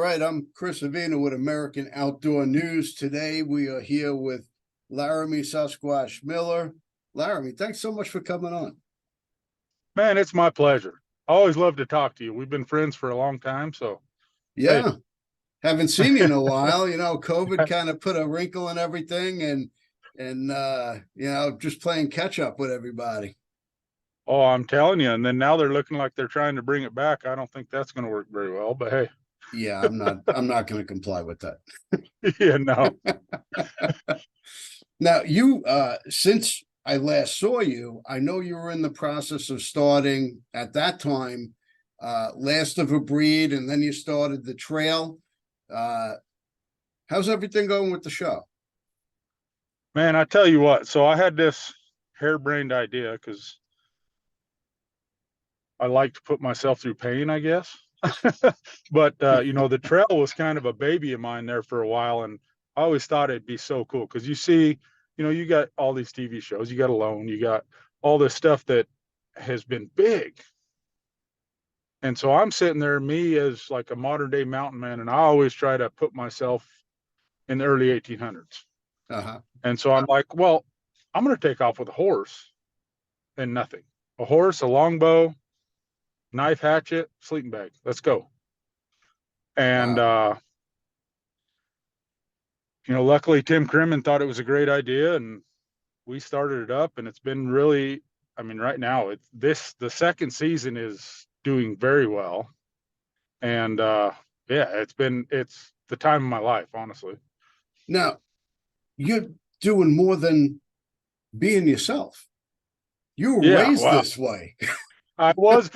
right, I'm Chris Avina with American Outdoor News. Today we are here with Laramy Sasquatch Miller. Laramy, thanks so much for coming on. Man, it's my pleasure. I always love to talk to you. We've been friends for a long time, so hey. Yeah, haven't seen you in a while. COVID kind of put a wrinkle in everything, and just playing catch up with everybody. Oh, I'm telling you. And then now they're looking like they're trying to bring it back. I don't think that's going to work very well, but hey. Yeah, I'm not going to comply with that. Yeah, no. Now, you since I last saw you, I know you were in the process of starting at that time, Last of a Breed, and then you started the trail. How's everything going with the show? Man, I tell you what. So I had this harebrained idea because I like to put myself through pain, I guess. But the trail was kind of a baby of mine there for a while, and I always thought it'd be so cool because you see, you got all these TV shows, you got Alone, you got all this stuff that has been big. And so I'm sitting there, me as like a modern day mountain man, and I always try to put myself in the early 1800s. Uh-huh. And so I'm like, well, I'm going to take off with a horse and nothing. A horse, a longbow, knife, hatchet, sleeping bag. Let's go. And Wow. luckily Tim Crimmen thought it was a great idea, and we started it up, and it's been really, I mean, right now the second season is doing very well. And yeah, it's the time of my life, honestly. Now, you're doing more than being yourself. You were Yeah, raised well, this way. I was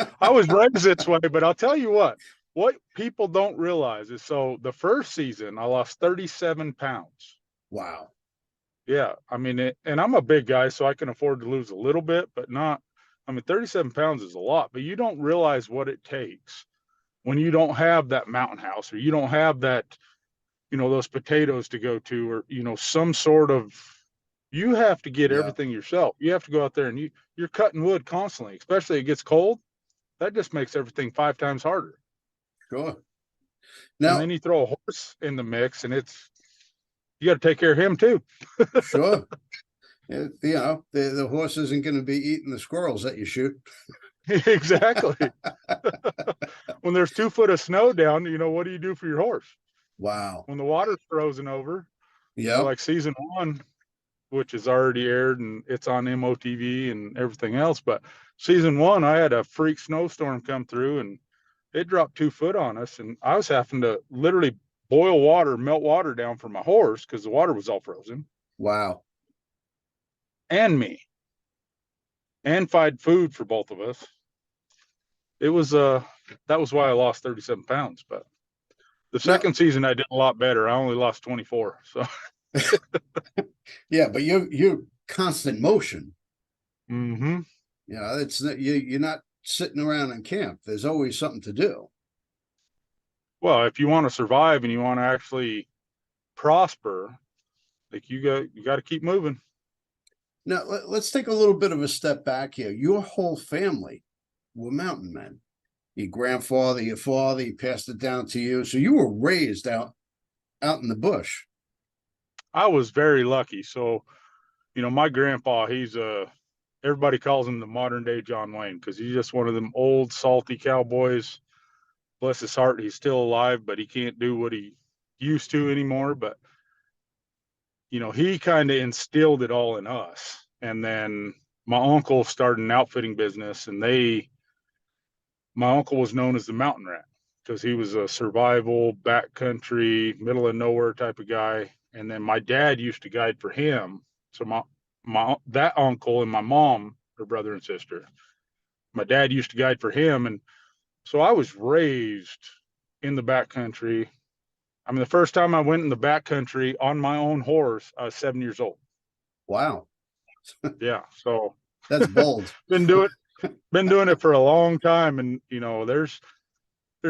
raised this way, but I'll tell you what people don't realize is, so the first season I lost 37 pounds. Wow. Yeah, I mean, and I'm a big guy, so I can afford to lose a little bit, but not, I mean, 37 pounds is a lot, but you don't realize what it takes when you don't have that mountain house, or you don't have that, those potatoes to go to, or, some sort of, you have to get Yeah, everything yourself. You have to go out there and you're cutting wood constantly, especially it gets cold. That just makes everything 5 times harder. sure. And Now, then you throw a horse in the mix, and you got to take care of him too. sure. The horse isn't going to be eating the squirrels that you shoot. Exactly. When there's 2 foot of snow down, what do you do for your horse? Wow. When the water's frozen over, Yep. like season 1, which is already aired and it's on MOTV and everything else. But season 1, I had a freak snowstorm come through, and it dropped 2 foot on us. And I was having to literally melt water down for my horse because the water was all frozen, Wow. and me, and find food for both of us. It was, that was why I lost 37 pounds. But the Now, second season, I did a lot better. I only lost 24. So, yeah, but you're constant motion. mm-hmm. It's you're not sitting around in camp. There's always something to do. Well, if you want to survive and you want to actually prosper, like you got to keep moving. Now, let's take a little bit of a step back here. Your whole family were mountain men. Your grandfather, your father, he passed it down to you. So you were raised out in the bush. I was very lucky. So, my grandpa, everybody calls him the modern day John Wayne because he's just one of them old salty cowboys. Bless his heart, he's still alive, but he can't do what he used to anymore. But he kind of instilled it all in us. And then my uncle started an outfitting business, and my uncle was known as the Mountain Rat because he was a survival, backcountry, middle of nowhere type of guy. And then my dad used to guide for him. So that uncle and my mom are brother and sister. My dad used to guide for him, and so I was raised in the backcountry. I mean, the first time I went in the backcountry on my own horse, I was 7 years old. Wow. Yeah, so That's bold. been doing it for a long time, and there's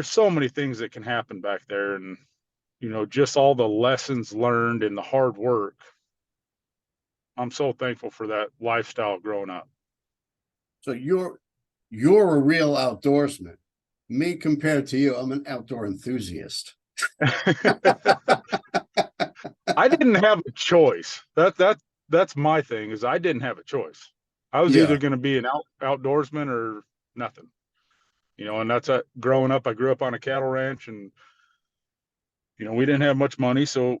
so many things that can happen back there, and just all the lessons learned and the hard work. I'm so thankful for that lifestyle growing up. So you're a real outdoorsman. Me compared to you, I'm an outdoor enthusiast. I didn't have a choice. That's my thing, is I didn't have a choice. I was either Yeah. going to be an outdoorsman or nothing. And that's growing up. I grew up on a cattle ranch, and we didn't have much money, so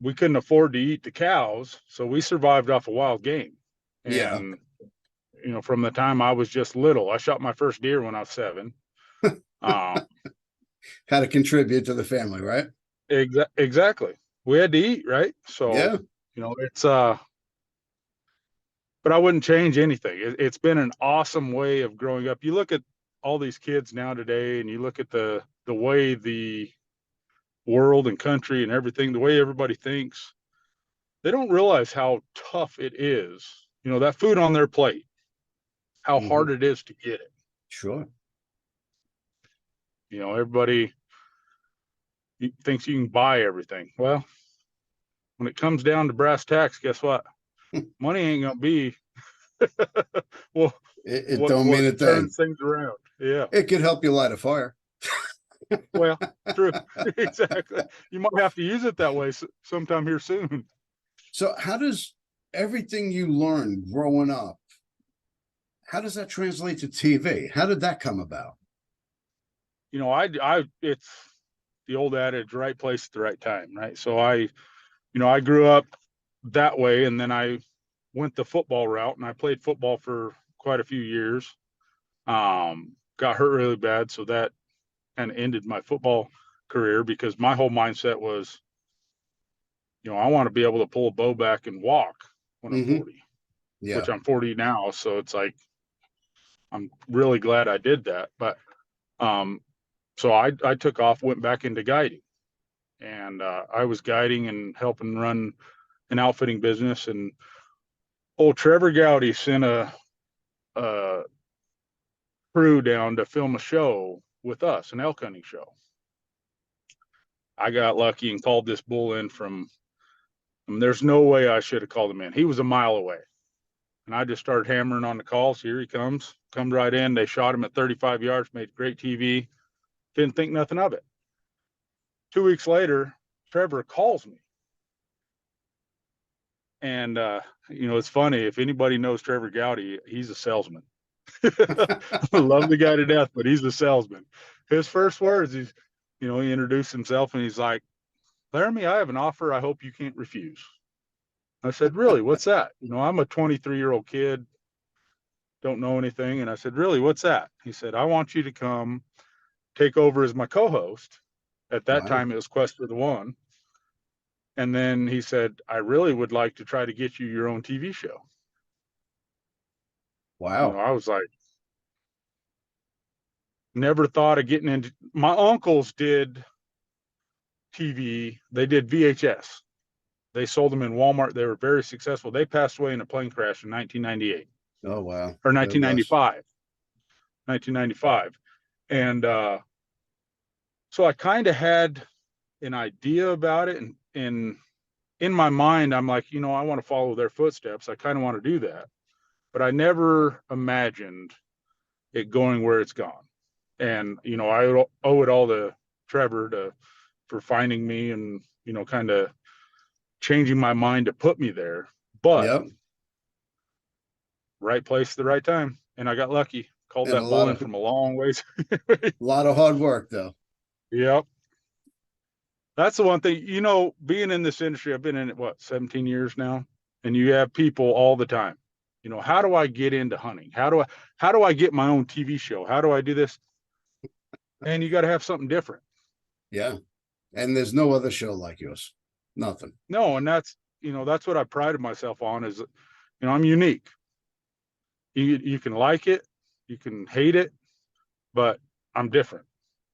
we couldn't afford to eat the cows, so we survived off of wild game. Yeah. And from the time I was just little, I shot my first deer when I was 7. Um, Had to contribute to the family, right? exactly. We had to eat, right? So, Yeah. it's but I wouldn't change anything. It's been an awesome way of growing up. You look at all these kids now today, and you look at the way the world and country and everything, the way everybody thinks. They don't realize how tough it is. That food on their plate, how Hmm. hard it is to get it. Sure. Everybody thinks you can buy everything. Well, when it comes down to brass tacks, guess what? Money ain't gonna be well It what don't mean a thing. turns things around. Yeah. It could help you light a fire. Well, true. Exactly. You might have to use it that way sometime here soon. So how does everything you learned growing up, how does that translate to TV? How did that come about? It's the old adage, right place at the right time, right? So I grew up that way, and then I went the football route, and I played football for quite a few years. Got hurt really bad, so that kind of ended my football career, because my whole mindset was, I want to be able to pull a bow back and walk when I'm Hmm. 40, Yeah. which I'm 40 now. So it's like, I'm really glad I did that. But so I took off, went back into guiding, and I was guiding and helping run an outfitting business. And old Trevor Gowdy sent a crew down to film a show with us, an elk hunting show. I got lucky and called this bull in from, there's no way I should have called him in. He was a mile away. And I just started hammering on the calls. Here he comes right in. They shot him at 35 yards, made great TV. Didn't think nothing of it. 2 weeks later, Trevor calls me. And, it's funny. If anybody knows Trevor Gowdy, he's a salesman. Love the guy to death, but he's a salesman. His first words, he introduced himself, and he's like, "Laramy, I have an offer I hope you can't refuse." I said, "Really? What's that?" I'm a 23-year-old kid, don't know anything. And I said, "Really, what's that?" He said, "I want you to come take over as my co-host." At that Wow. time, it was Quest for the One. And then he said, "I really would like to try to get you your own TV show." Wow. I was like, never thought of getting into. My uncles did TV. They did VHS. They sold them in Walmart. They were very successful. They passed away in a plane crash in 1998 Oh, wow. or God bless. 1995. 1995. And so I kind of had an idea about it. And in my mind, I'm like, I want to follow their footsteps. I kind of want to do that. But I never imagined it going where it's gone. And, I owe it all to Trevor for finding me and, kind of changing my mind to put me there. But Yep. right place at the right time. And I got lucky. Called And a that bull lot in of from a long ways. hard work though. Yep. That's the one thing, being in this industry, I've been in it, 17 years now, and you have people all the time, how do I get into hunting? How do I get my own TV show? How do I do this? And you got to have something different. Yeah. And there's no other show like yours. Nothing. No, and that's what I prided myself on is, I'm unique. You can like it, you can hate it, but I'm different,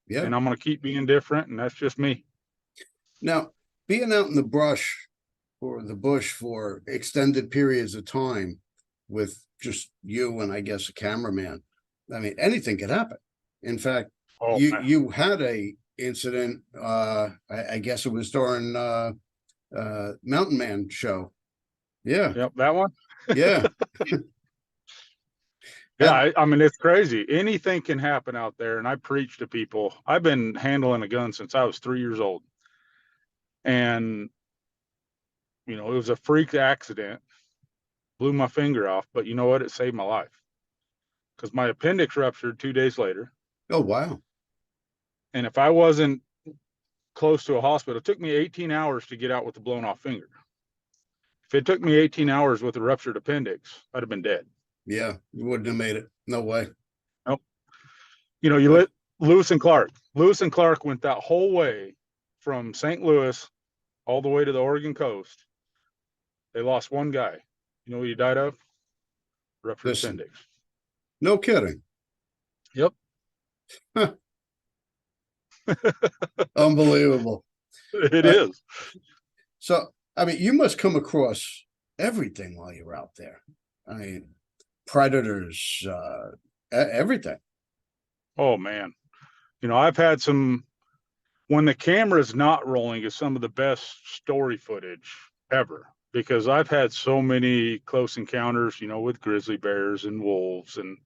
Yeah. and I'm going to keep being different, and that's just me. Now, being out in the brush or the bush for extended periods of time with just you and I guess a cameraman, I mean, anything could happen. In fact, Oh man. you had a incident, I guess it was during Mountain Man show. Yeah. Yep, that one. Yeah. Yeah, Have, I mean, it's crazy. Anything can happen out there. And I preach to people. I've been handling a gun since I was 3 years old. And, it was a freak accident, blew my finger off. But you know what? It saved my life because my appendix ruptured 2 days later. oh, wow. And if I wasn't close to a hospital, it took me 18 hours to get out with a blown off finger. If it took me 18 hours with a ruptured appendix, I'd have been dead. Yeah, you wouldn't have made it. No way. Nope. You let Lewis and Clark. Lewis and Clark went that whole way from St. Louis all the way to the Oregon coast. They lost one guy. You know what he died of? Ruptured Listen, appendix. no kidding. Yep. Unbelievable. It Uh, is. so, I mean, you must come across everything while you're out there. I mean, predators, everything. Oh, man. I've had some, when the camera's not rolling, is some of the best story footage ever because I've had so many close encounters, with grizzly bears and wolves. And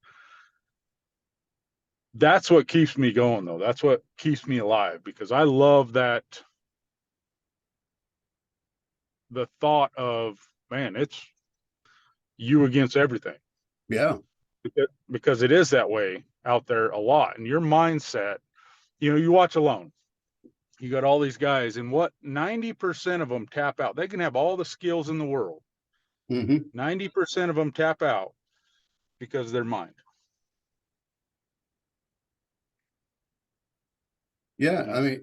that's what keeps me going, though. That's what keeps me alive because I love that the thought of, man, it's you against everything. Yeah. Because it is that way out there a lot. And your mindset, you watch Alone. You got all these guys, and what 90% of them tap out. They can have all the skills in the world. Mm-hmm. 90% of them tap out because of their mind. Yeah. I mean,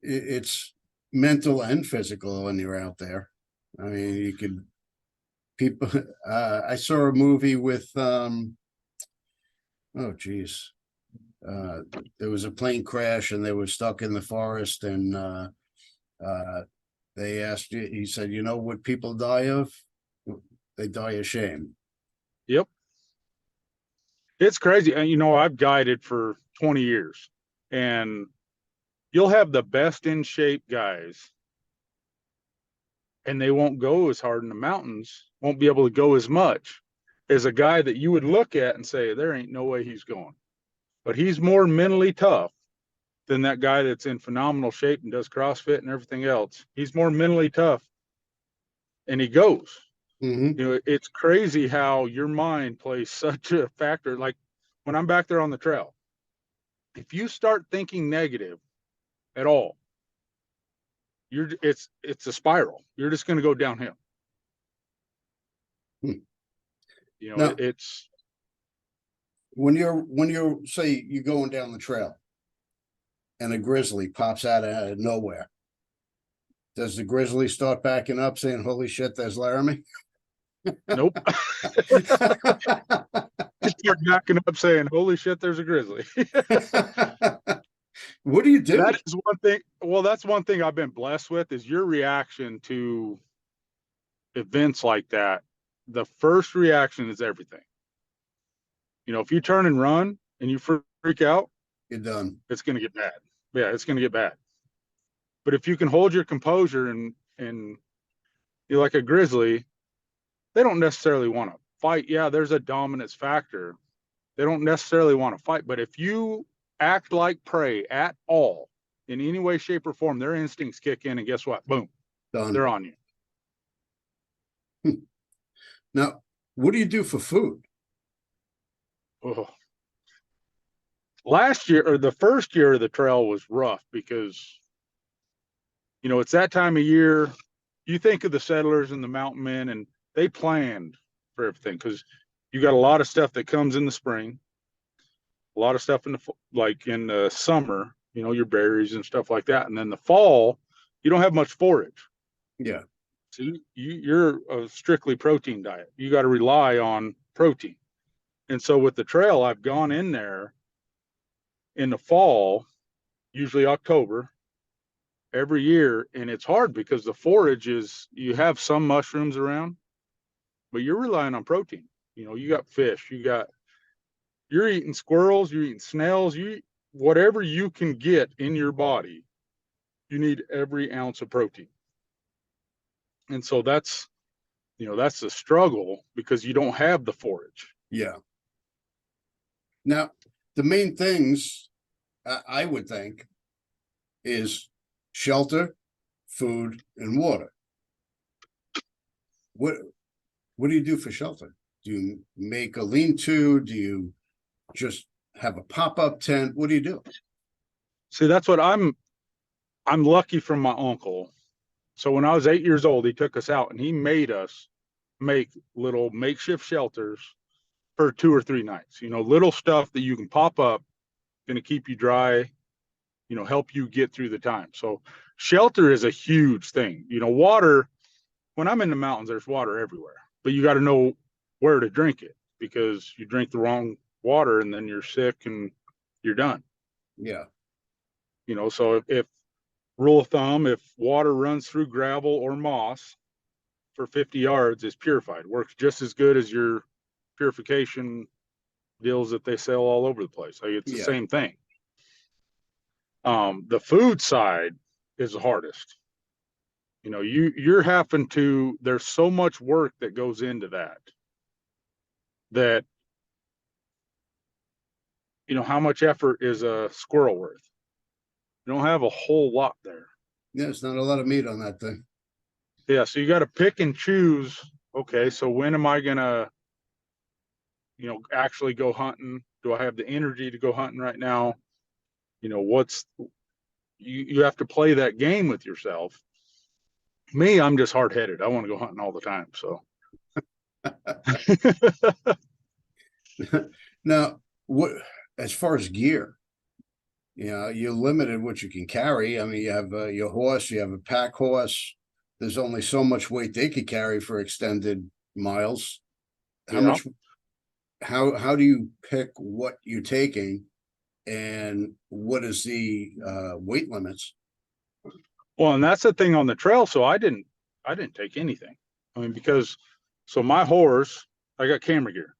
it's mental and physical when you're out there. I mean, you could people. I saw a movie with oh geez, there was a plane crash and they were stuck in the forest and uh, they asked you. He said, "You know what people die of? They die of shame." Yep. It's crazy. And I've guided for 20 years, and you'll have the best in shape guys, and they won't go as hard in the mountains, won't be able to go as much as a guy that you would look at and say, there ain't no way he's going. But he's more mentally tough than that guy that's in phenomenal shape and does CrossFit and everything else. He's more mentally tough, and he goes. Mm-hmm. It's crazy how your mind plays such a factor. Like when I'm back there on the trail, if you start thinking negative at all, it's a spiral. You're just going to go downhill. Hmm. Now, It's when you're say you're going down the trail and a grizzly pops out of nowhere, does the grizzly start backing up saying, "Holy shit, there's Laramy"? nope. Start knocking up saying, holy shit, there's a grizzly. What do you do? That is one thing. Well, that's one thing I've been blessed with is your reaction to events like that. The first reaction is everything. If you turn and run and you freak out, You're done. it's going to get bad. Yeah, it's going to get bad. But if you can hold your composure and you're like a grizzly, they don't necessarily want to fight. Yeah, there's a dominance factor. They don't necessarily want to fight. But if you act like prey at all in any way, shape, or form, their instincts kick in, and guess what? Boom, Done. they're on you. Now, what do you do for food? Oh. Last year, or the first year of the trail, was rough because it's that time of year. You think of the settlers and the mountain men, and they planned for everything because you got a lot of stuff that comes in the spring, a lot of stuff in the summer, your berries and stuff like that, and then the fall, you don't have much forage. Yeah. So you're a strictly protein diet. You got to rely on protein, and so with the trail, I've gone in there in the fall, usually October, every year, and it's hard because the forage is, you have some mushrooms around, but you're relying on protein. You got fish, you're eating squirrels, you're eating snails, whatever you can get in your body, you need every ounce of protein. And so that's the struggle because you don't have the forage. Yeah. Now, the main things I would think is shelter, food, and water. What do you do for shelter? Do you make a lean-to? Do you just have a pop-up tent? What do you do? See, that's what I'm lucky from my uncle. So when I was 8 years old, he took us out and he made us make little makeshift shelters for 2 or 3 nights. Little stuff that you can pop up, going to keep you dry, help you get through the time. So shelter is a huge thing. Water, when I'm in the mountains, there's water everywhere, but you got to know where to drink it, because you drink the wrong water and then you're sick and you're done. Yeah. So if rule of thumb, if water runs through gravel or moss for 50 yards, is purified. Works just as good as your purification deals that they sell all over the place. Like, it's the Yeah. same thing. The food side is the hardest. You're having to, there's so much work that goes into that how much effort is a squirrel worth? You don't have a whole lot there. Yeah, it's not a lot of meat on that thing. Yeah, so you got to pick and choose. Okay, so when am I gonna actually go hunting? Do I have the energy to go hunting right now? What's you have to play that game with yourself. Me, I'm just hard-headed. I want to go hunting all the time. So Now, what as far as gear, you're limited what you can carry. I mean, you have your horse, you have a pack horse. There's only so much weight they could carry for extended miles. Yeah. How do you pick what you're taking, and what is the weight limits? Well, and that's the thing on the trail. So I didn't take anything. I mean, because so my horse, I got camera gear,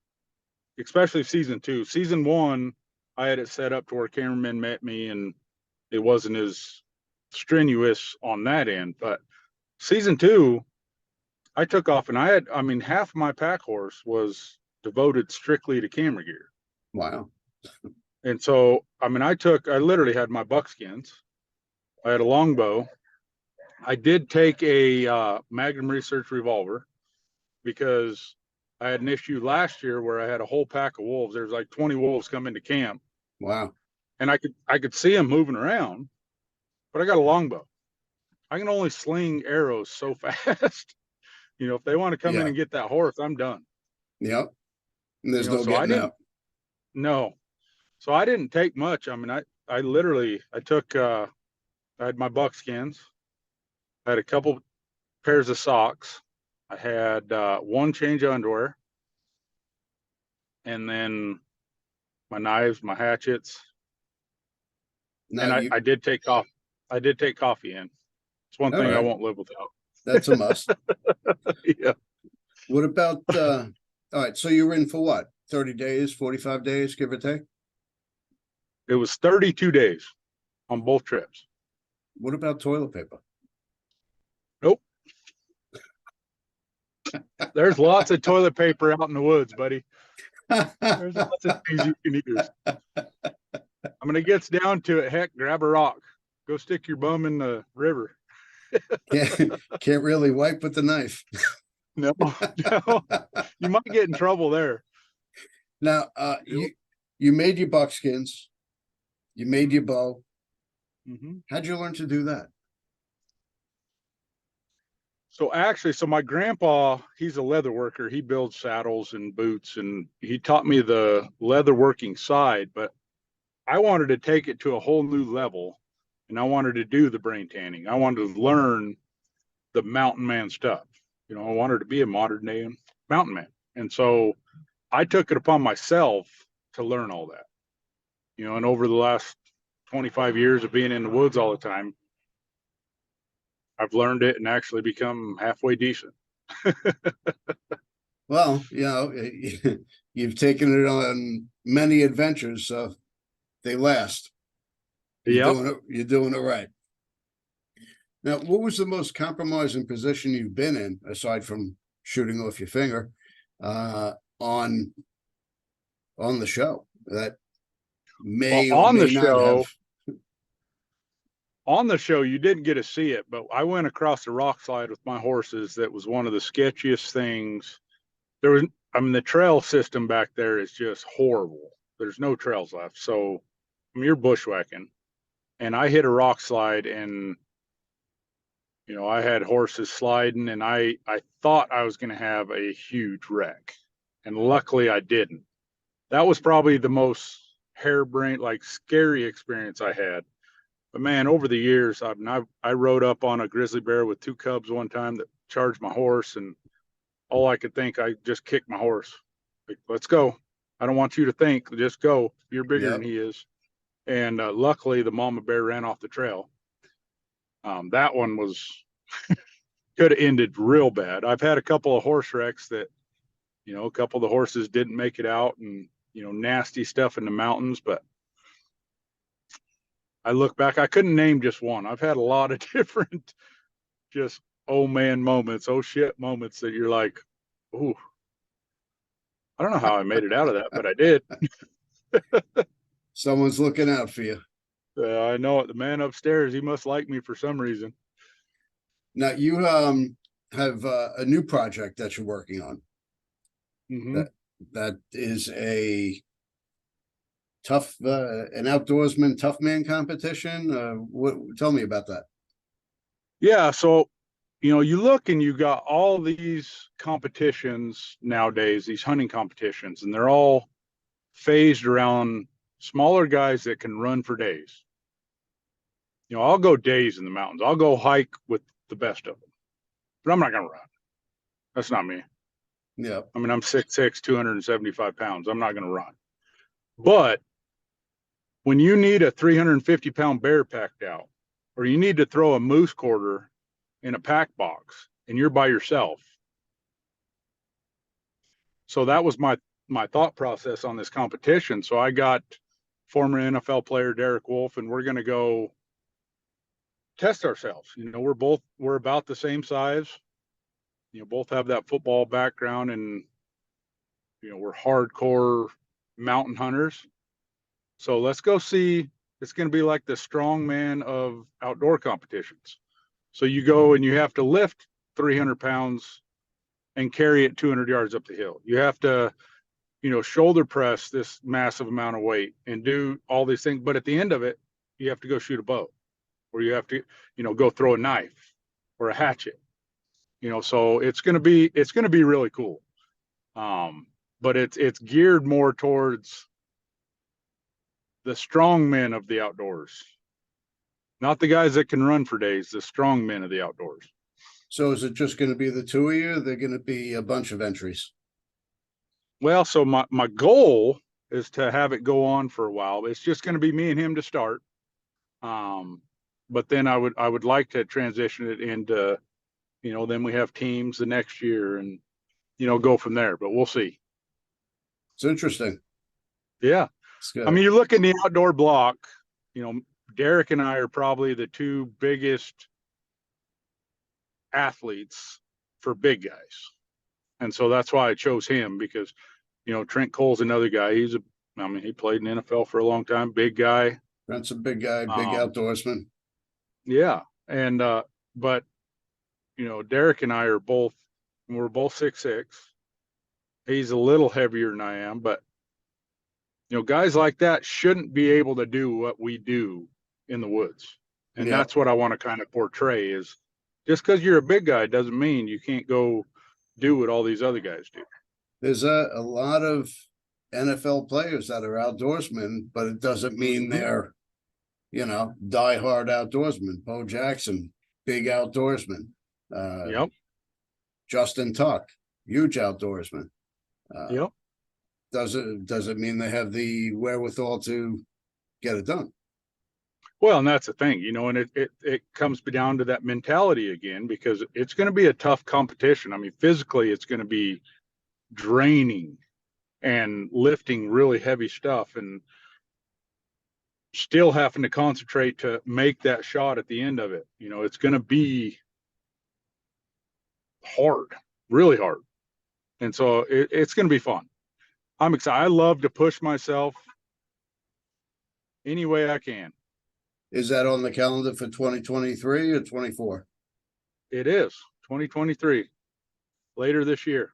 especially season 2. Season 1, I had it set up to where cameramen met me and it wasn't as strenuous on that end. But season 2, I took off and half my pack horse was devoted strictly to camera gear. Wow. And so, I literally had my buckskins. I had a longbow. I did take a Magnum Research revolver, because I had an issue last year where I had a whole pack of wolves. There's like 20 wolves come into camp. Wow. And I could see them moving around, but I got a longbow. I can only sling arrows so fast. If they want to come in and get that horse, I'm done. Yep. And there's no So I getting didn't. out. No. So I didn't take much. I literally, I took, I had my buckskins. I had a couple pairs of socks. I had one change of underwear. And then my knives, my hatchets. Now And you I did take coffee. I did take coffee in. It's one all thing I right. won't live without. That's a must. Yeah. What about all right, so you're in for what? 30 days, 45 days, give or take? It was 32 days on both trips. What about toilet paper? Nope. There's lots of toilet paper out in the woods, buddy. There's lots of things you can use. When it gets down to it, heck, grab a rock. Go stick your bum in the river. Can't really wipe with the knife. No. You might get in trouble there. Now, you made your buckskins, you made your bow. Mm-hmm. How'd you learn to do that? So my grandpa, he's a leather worker. He builds saddles and boots, and he taught me the leather working side, but I wanted to take it to a whole new level, and I wanted to do the brain tanning. I wanted to learn the mountain man stuff. I wanted to be a modern day mountain man. And so I took it upon myself to learn all that. And over the last 25 years of being in the woods all the time, I've learned it and actually become halfway decent. Well, you've taken it on many adventures, so they last. You're doing it right. Now, what was the most compromising position you've been in, aside from shooting off your finger, on on the show that Well, may or may not have. on the show, you didn't get to see it, but I went across the rock slide with my horses. That was one of the sketchiest things. There was, I mean, the trail system back there is just horrible. There's no trails left. So, I mean, you're bushwhacking. And I hit a rock slide, and, you know, I had horses sliding, and I thought I was going to have a huge wreck. And luckily I didn't. That was probably the most harebrained, like scary experience I had. But man, over the years, I rode up on a grizzly bear with 2 cubs one time that charged my horse, and all I could think, I just kicked my horse. Like, let's go. I don't want you to think, just go. You're bigger than Yep. he is. And luckily, the mama bear ran off the trail. That one was could have ended real bad. I've had a couple of horse wrecks that, you know, a couple of the horses didn't make it out, and, you know, nasty stuff in the mountains. But I look back, I couldn't name just one. I've had a lot of different, just oh man moments, oh shit moments that you're like, ooh, I don't know how I made it out of that, but I did. Someone's looking out for you. I know it. The man upstairs, he must like me for some reason. Now you have a new project that you're working on. Mm-hmm. That is a tough an outdoorsman tough man competition. What tell me about that? Yeah, so, you know, you look and you got all these competitions nowadays, these hunting competitions, and they're all phased around smaller guys that can run for days. You know, I'll go days in the mountains. I'll go hike with the best of them, but I'm not going to run. That's not me. Yeah. I mean, I'm 6'6", 275 pounds. I'm not going to run. But when you need a 350-pound bear packed out, or you need to throw a moose quarter in a pack box, and you're by yourself. So that was my thought process on this competition. So I got former NFL player Derek Wolf, and we're going to go test ourselves. You know, we're about the same size. You know, both have that football background, and, you know, we're hardcore mountain hunters. So let's go see. It's going to be like the strongman of outdoor competitions. So you go and you have to lift 300 pounds and carry it 200 yards up the hill. You have to, you know, shoulder press this massive amount of weight and do all these things. But at the end of it, you have to go shoot a bow, or you have to, you know, go throw a knife or a hatchet. You know, so it's going to be really cool. But it's geared more towards the strong men of the outdoors, not the guys that can run for days, the strong men of the outdoors. So is it just going to be the two of you? They're going to be a bunch of entries. Well, so my goal is to have it go on for a while. It's just going to be me and him to start. But then I would like to transition it into, you know, then we have teams the next year, and, you know, go from there. But we'll see. It's interesting. Yeah. It's I good. mean, you look in the outdoor block, you know, Derek and I are probably the 2 biggest athletes for big guys. And so that's why I chose him, because, you know, Trent Cole's another guy. I mean, he played in the NFL for a long time, big guy. That's a big guy, big outdoorsman. Yeah. And, but, you know, Derek and I we're both 6'6". He's a little heavier than I am, but, you know, guys like that shouldn't be able to do what we do in the woods. And that's what I want to kind of portray, is just because you're a big guy doesn't mean you can't go do what all these other guys do. There's a lot of NFL players that are outdoorsmen, but it doesn't mean they're, you know, diehard outdoorsmen. Bo Jackson, big outdoorsman. Yep. Justin Tuck, huge outdoorsman. Yep. Does it mean they have the wherewithal to get it done? Well, and that's the thing, you know, and it comes down to that mentality again, because it's going to be a tough competition. I mean, physically, it's going to be draining, and lifting really heavy stuff, and still having to concentrate to make that shot at the end of it. You know, it's going to be hard, really hard. And so it's going to be fun. I'm excited. I love to push myself any way I can. Is that on the calendar for 2023 or 24? It is 2023, later this year.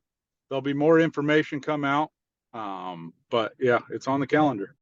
There'll be more information come out. But yeah, it's on the calendar.